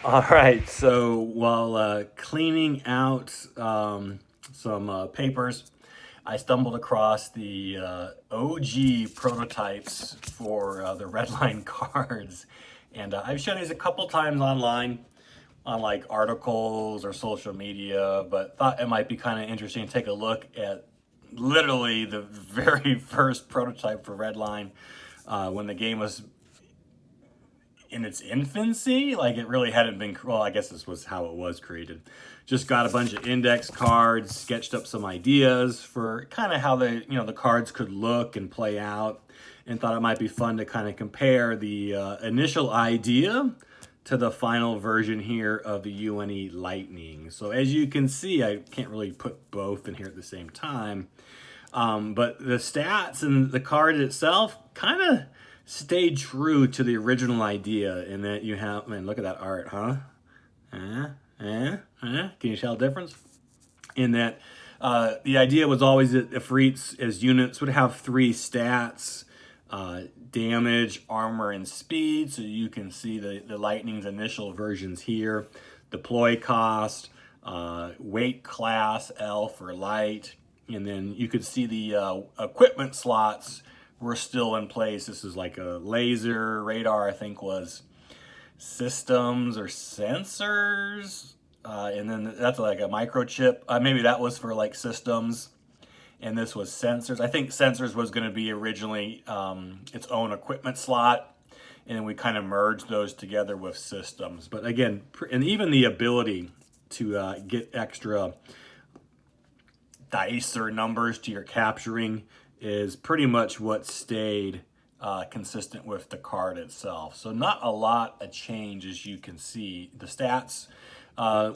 All right, so while cleaning out some papers, I stumbled across the OG prototypes for the Redline cards. And I've shown these a couple times online on like articles or social media, but thought it might be kind of interesting to take a look at literally the very first prototype for Redline when the game was in its infancy. Like, it really hadn't been, well, I guess this was how it was created. Just got a bunch of index cards, sketched up some ideas for kind of how the cards could look and play out, and thought it might be fun to kind of compare the initial idea to the final version here of the UNE Lightning. So as you can see, I can't really put both in here at the same time, but the stats and the card itself kind of stayed true to the original idea, in that you have, man, look at that art, huh? Can you tell the difference? In that the idea was always that Ifrits as units would have three stats: damage, armor, and speed. So you can see the Lightning's initial versions here. Deploy cost, weight class, L for light, and then you could see the equipment slots were still in place. This is like a laser, radar, I think was systems or sensors. And then that's like a microchip. Maybe that was for like systems. And this was sensors. I think sensors was going to be originally its own equipment slot. And we kind of merged those together with systems. But again, and even the ability to get extra dice or numbers to your capturing is pretty much what stayed consistent with the card itself. So not a lot of change, as you can see. The stats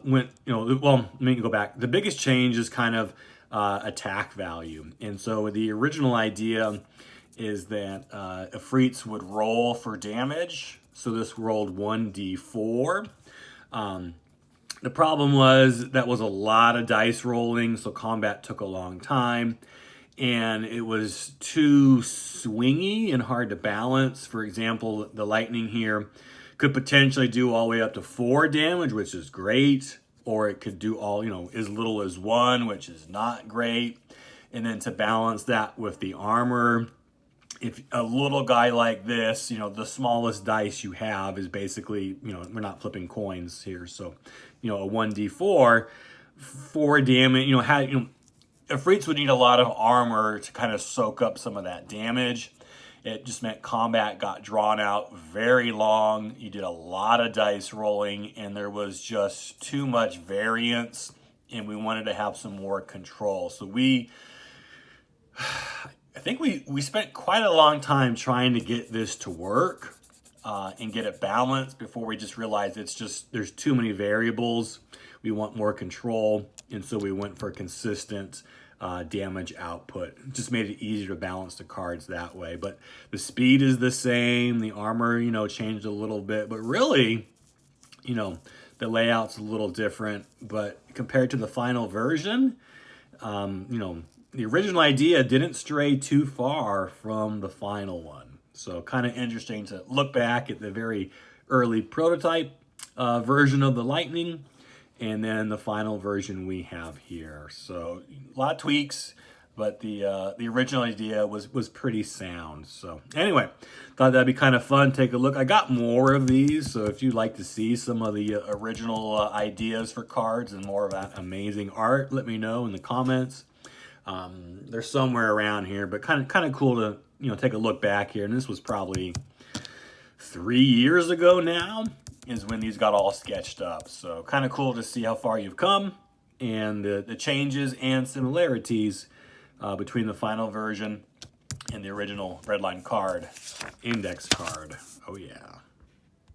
went, well, let me go back. The biggest change is kind of attack value. And so the original idea is that Ifrits would roll for damage. So this rolled 1d4. The problem was that was a lot of dice rolling, so combat took a long time. And it was too swingy and hard to balance. For example, the Lightning here could potentially do all the way up to 4 damage, which is great. Or it could do all, as little as 1, which is not great. And then to balance that with the armor, if a little guy like this, the smallest dice you have is basically, we're not flipping coins here. So, a 1d4, 4 damage, Ifrits would need a lot of armor to kind of soak up some of that damage. It just meant combat got drawn out very long. You did a lot of dice rolling, and there was just too much variance, and we wanted to have some more control. So I think we spent quite a long time trying to get this to work and get it balanced before we just realized there's too many variables. We want more control, and so we went for consistent damage output. It just made it easier to balance the cards that way. But the speed is the same. The armor, changed a little bit. But really, the layout's a little different. But compared to the final version, the original idea didn't stray too far from the final one. So kind of interesting to look back at the very early prototype version of the Lightning, and then the final version we have here. So a lot of tweaks, but the original idea was pretty sound. So anyway, thought that'd be kind of fun. Take a look. I got more of these, so if you'd like to see some of the original ideas for cards and more of that amazing art, let me know in the comments. They're somewhere around here, but kind of cool to take a look back here. And this was probably 3 years ago now is when these got all sketched up. So kind of cool to see how far you've come and the changes and similarities between the final version and the original Redline card, index card. Oh yeah.